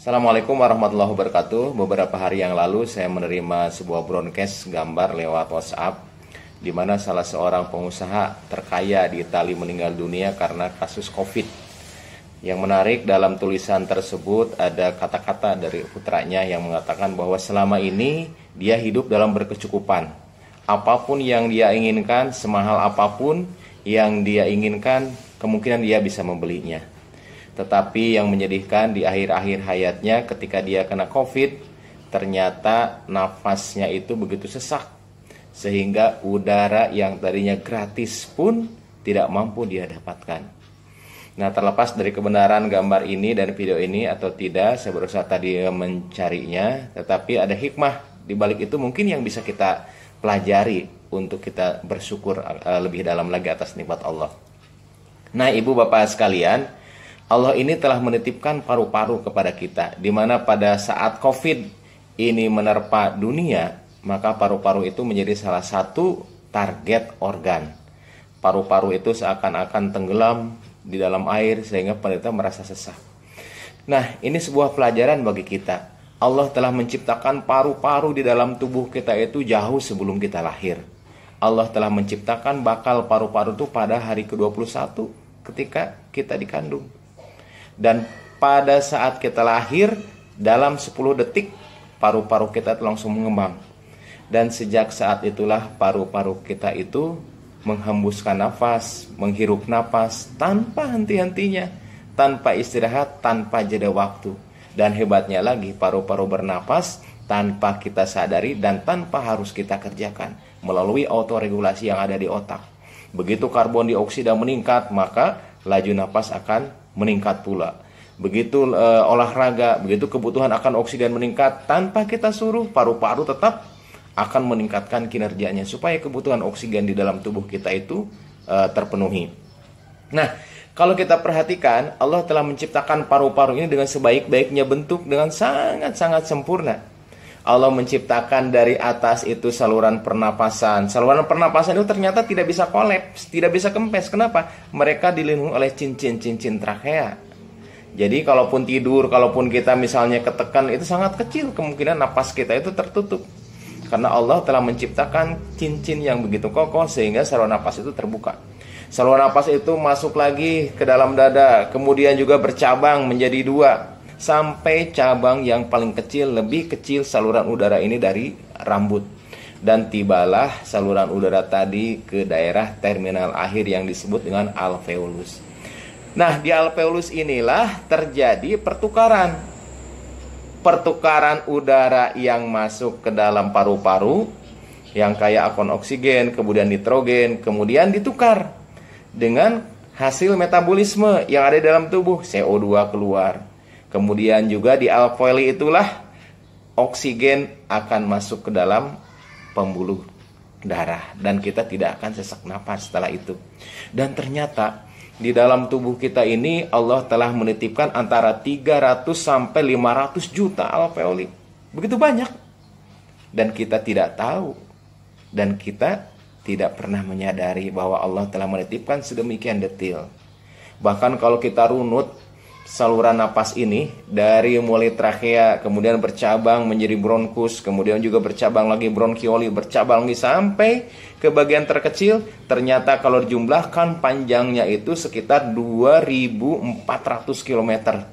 Assalamualaikum warahmatullahi wabarakatuh. Beberapa hari yang lalu saya menerima sebuah broadcast gambar lewat WhatsApp di mana salah seorang pengusaha terkaya di Italia meninggal dunia karena kasus COVID. Yang menarik dalam tulisan tersebut ada kata-kata dari putranya yang mengatakan bahwa selama ini dia hidup dalam berkecukupan. Apapun yang dia inginkan, semahal apapun yang dia inginkan, kemungkinan dia bisa membelinya. Tetapi yang menyedihkan di akhir-akhir hayatnya ketika dia kena COVID, ternyata nafasnya itu begitu sesak. Sehingga udara yang tadinya gratis pun tidak mampu dia dapatkan. Nah, terlepas dari kebenaran gambar ini dan video ini atau tidak, saya berusaha tadi mencarinya. Tetapi ada hikmah di balik itu mungkin yang bisa kita pelajari untuk kita bersyukur lebih dalam lagi atas nikmat Allah. Nah, ibu bapak sekalian, Allah ini telah menitipkan paru-paru kepada kita, di mana pada saat COVID ini menerpa dunia, maka paru-paru itu menjadi salah satu target organ. Paru-paru itu seakan-akan tenggelam di dalam air sehingga penderita merasa sesak. Nah, ini sebuah pelajaran bagi kita. Allah telah menciptakan paru-paru di dalam tubuh kita itu jauh sebelum kita lahir. Allah telah menciptakan bakal paru-paru itu pada hari ke-21 ketika kita dikandung. Dan pada saat kita lahir, dalam 10 detik paru-paru kita itu langsung mengembang. Dan sejak saat itulah paru-paru kita itu menghembuskan nafas, menghirup nafas tanpa henti-hentinya, tanpa istirahat, tanpa jeda waktu. Dan hebatnya lagi, paru-paru bernapas tanpa kita sadari dan tanpa harus kita kerjakan melalui autoregulasi yang ada di otak. Begitu karbon dioksida meningkat, maka laju nafas akan meningkat pula. Begitu olahraga, begitu kebutuhan akan oksigen meningkat, tanpa kita suruh, paru-paru tetap akan meningkatkan kinerjanya supaya kebutuhan oksigen di dalam tubuh kita itu terpenuhi. Nah, kalau kita perhatikan, Allah telah menciptakan paru-paru ini dengan sebaik-baiknya bentuk, dengan sangat-sangat sempurna. Allah menciptakan dari atas itu saluran pernapasan. Saluran pernapasan itu ternyata tidak bisa kolaps, tidak bisa kempes. Kenapa? Mereka dilindungi oleh cincin-cincin trakea. Jadi kalaupun tidur, kalaupun kita misalnya ketekan, itu sangat kecil kemungkinan napas kita itu tertutup. Karena Allah telah menciptakan cincin yang begitu kokoh sehingga saluran napas itu terbuka. Saluran napas itu masuk lagi ke dalam dada, kemudian juga bercabang menjadi 2. Sampai cabang yang paling kecil, lebih kecil saluran udara ini dari rambut. Dan tibalah saluran udara tadi ke daerah terminal akhir yang disebut dengan alveolus. Nah, di alveolus inilah terjadi pertukaran. Pertukaran udara yang masuk ke dalam paru-paru, yang kaya akan oksigen, kemudian nitrogen, kemudian ditukar dengan hasil metabolisme yang ada di dalam tubuh, CO2 keluar. Kemudian juga di alveoli itulah oksigen akan masuk ke dalam pembuluh darah dan kita tidak akan sesak napas setelah itu. Dan ternyata di dalam tubuh kita ini Allah telah menitipkan antara 300 sampai 500 juta alveoli. Begitu banyak. Dan kita tidak tahu dan kita tidak pernah menyadari bahwa Allah telah menitipkan sedemikian detail. Bahkan kalau kita runut saluran napas ini dari mulai trakea, kemudian bercabang menjadi bronkus, kemudian juga bercabang lagi bronkioli, bercabang lagi sampai ke bagian terkecil. Ternyata kalau dijumlahkan panjangnya itu sekitar 2.400 km.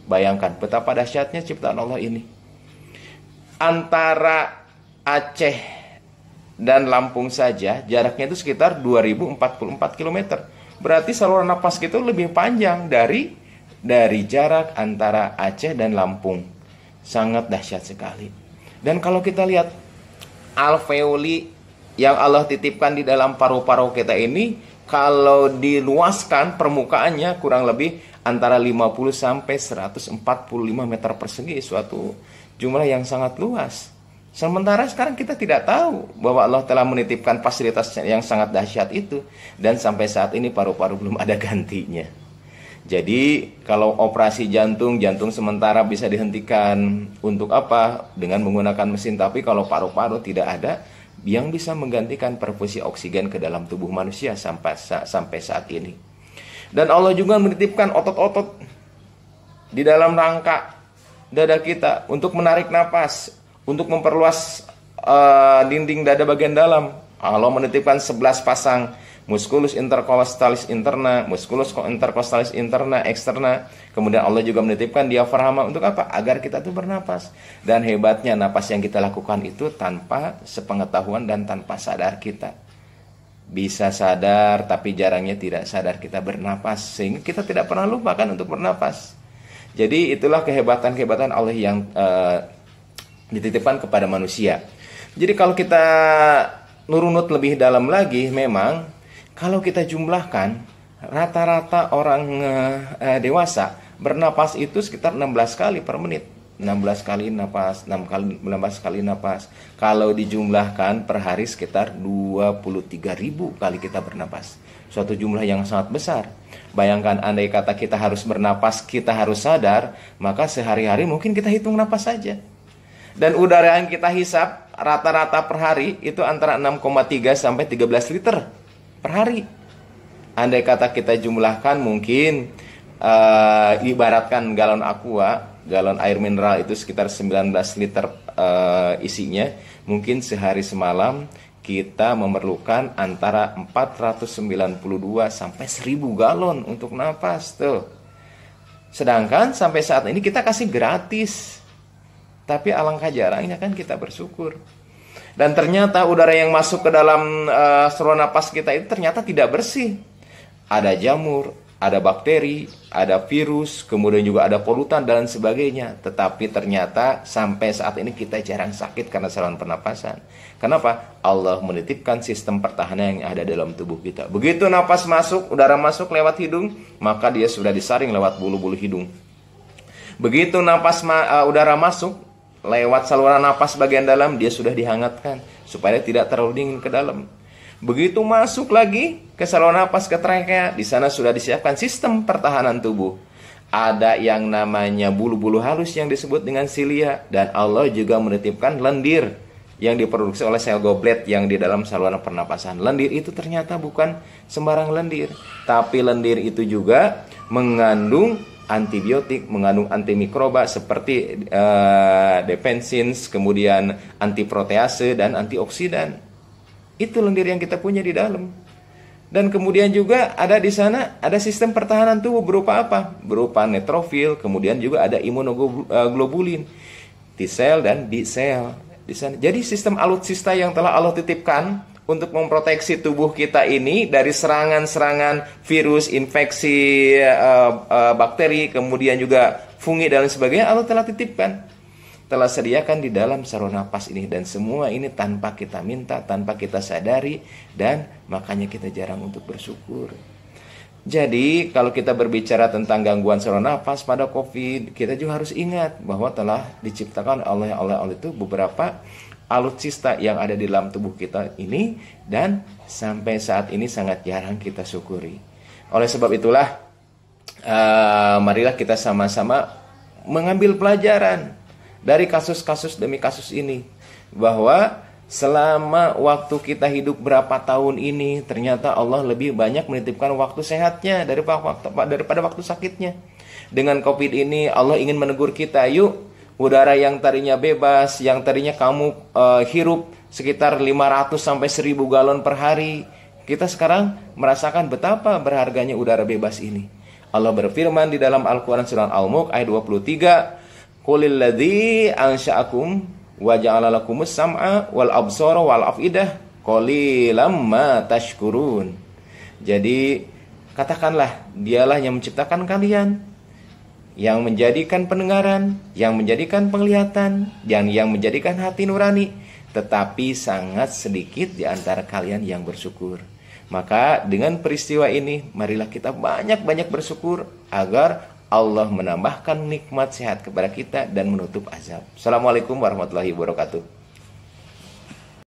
Bayangkan betapa dahsyatnya ciptaan Allah ini. Antara Aceh dan Lampung saja jaraknya itu sekitar 2.044 km. Berarti saluran napas kita lebih panjang dari jarak antara Aceh dan Lampung. Sangat dahsyat sekali. Dan kalau kita lihat alveoli yang Allah titipkan di dalam paru-paru kita ini, kalau diluaskan permukaannya kurang lebih antara 50 sampai 145 meter persegi, suatu jumlah yang sangat luas. Sementara sekarang kita tidak tahu bahwa Allah telah menitipkan fasilitas yang sangat dahsyat itu, dan sampai saat ini paru-paru belum ada gantinya. Jadi kalau operasi jantung sementara bisa dihentikan untuk apa? Dengan menggunakan mesin. Tapi kalau paru-paru tidak ada yang bisa menggantikan perfusi oksigen ke dalam tubuh manusia sampai saat ini. Dan Allah juga menitipkan otot-otot di dalam rangka dada kita untuk menarik napas, untuk memperluas dinding dada bagian dalam. Allah menitipkan 11 pasang musculus intercostalis interna, musculus intercostalis interna, eksterna. Kemudian Allah juga menitipkan diafragma untuk apa? Agar kita tuh bernapas. Dan hebatnya napas yang kita lakukan itu tanpa sepengetahuan dan tanpa sadar kita. Bisa sadar tapi jarangnya tidak sadar kita bernapas, sehingga kita tidak pernah lupa kan untuk bernapas. Jadi itulah kehebatan-kehebatan Allah yang dititipkan kepada manusia. Jadi kalau kita nurunut lebih dalam lagi, memang kalau kita jumlahkan rata-rata orang dewasa bernapas itu sekitar 16 kali per menit. 16 kali napas, 16 kali napas. Kalau dijumlahkan per hari sekitar 23.000 kali kita bernapas. Suatu jumlah yang sangat besar. Bayangkan andai kata kita harus bernapas, kita harus sadar, maka sehari-hari mungkin kita hitung napas saja. Dan udara yang kita hisap rata-rata per hari itu antara 6,3 sampai 13 liter per hari. Andai kata kita jumlahkan mungkin ibaratkan galon aqua, galon air mineral itu sekitar 19 liter isinya. Mungkin sehari semalam kita memerlukan antara 492 sampai 1000 galon untuk napas tuh. Sedangkan sampai saat ini kita kasih gratis. Tapi alangkah jarangnya kan kita bersyukur. Dan ternyata udara yang masuk ke dalam saluran napas kita itu ternyata tidak bersih. Ada jamur, ada bakteri, ada virus, kemudian juga ada polutan dan sebagainya. Tetapi ternyata sampai saat ini kita jarang sakit karena saluran pernapasan. Kenapa? Allah menitipkan sistem pertahanan yang ada dalam tubuh kita. Begitu napas masuk, udara masuk lewat hidung, maka dia sudah disaring lewat bulu-bulu hidung. Begitu udara masuk lewat saluran napas bagian dalam, dia sudah dihangatkan supaya tidak terlalu dingin ke dalam. Begitu masuk lagi ke saluran napas ke trachea, di sana sudah disiapkan sistem pertahanan tubuh. Ada yang namanya bulu-bulu halus yang disebut dengan silia, dan Allah juga menitipkan lendir yang diproduksi oleh sel goblet yang di dalam saluran pernapasan. Lendir itu ternyata bukan sembarang lendir, tapi lendir itu juga mengandung antibiotik, mengandung antimikroba seperti defensins, kemudian antiprotease dan antioksidan. Itu lendir yang kita punya di dalam. Dan kemudian juga ada di sana ada sistem pertahanan tubuh berupa apa? Berupa neutrofil, kemudian juga ada imunoglobulin, T cell dan B cell di sana. Jadi sistem alutsista yang telah Allah titipkan untuk memproteksi tubuh kita ini dari serangan-serangan virus, infeksi, bakteri, kemudian juga fungi dan sebagainya, Allah telah titipkan, telah sediakan di dalam saluran napas ini. Dan semua ini tanpa kita minta, tanpa kita sadari, dan makanya kita jarang untuk bersyukur. Jadi kalau kita berbicara tentang gangguan saluran napas pada COVID, kita juga harus ingat bahwa telah diciptakan oleh Allah itu beberapa alutsista yang ada di dalam tubuh kita ini, dan sampai saat ini sangat jarang kita syukuri. Oleh sebab itulah marilah kita sama-sama mengambil pelajaran dari kasus-kasus demi kasus ini, bahwa selama waktu kita hidup berapa tahun ini, ternyata Allah lebih banyak menitipkan waktu sehatnya daripada waktu sakitnya. Dengan COVID ini Allah ingin menegur kita, yuk, udara yang tadinya bebas, yang tadinya kamu hirup sekitar 500 sampai 1000 galon per hari, kita sekarang merasakan betapa berharganya udara bebas ini. Allah berfirman di dalam Al-Quran surah Al-Mulk ayat 23, Qulil ladzi ansha'akum wa ja'ala lakumus sam'a wal absara wal afidah qalilam ma tashkurun. Jadi katakanlah, dialah yang menciptakan kalian, yang menjadikan pendengaran, yang menjadikan penglihatan, dan yang menjadikan hati nurani, tetapi sangat sedikit di antara kalian yang bersyukur. Maka dengan peristiwa ini, marilah kita banyak-banyak bersyukur agar Allah menambahkan nikmat sehat kepada kita dan menutup azab. Assalamualaikum warahmatullahi wabarakatuh.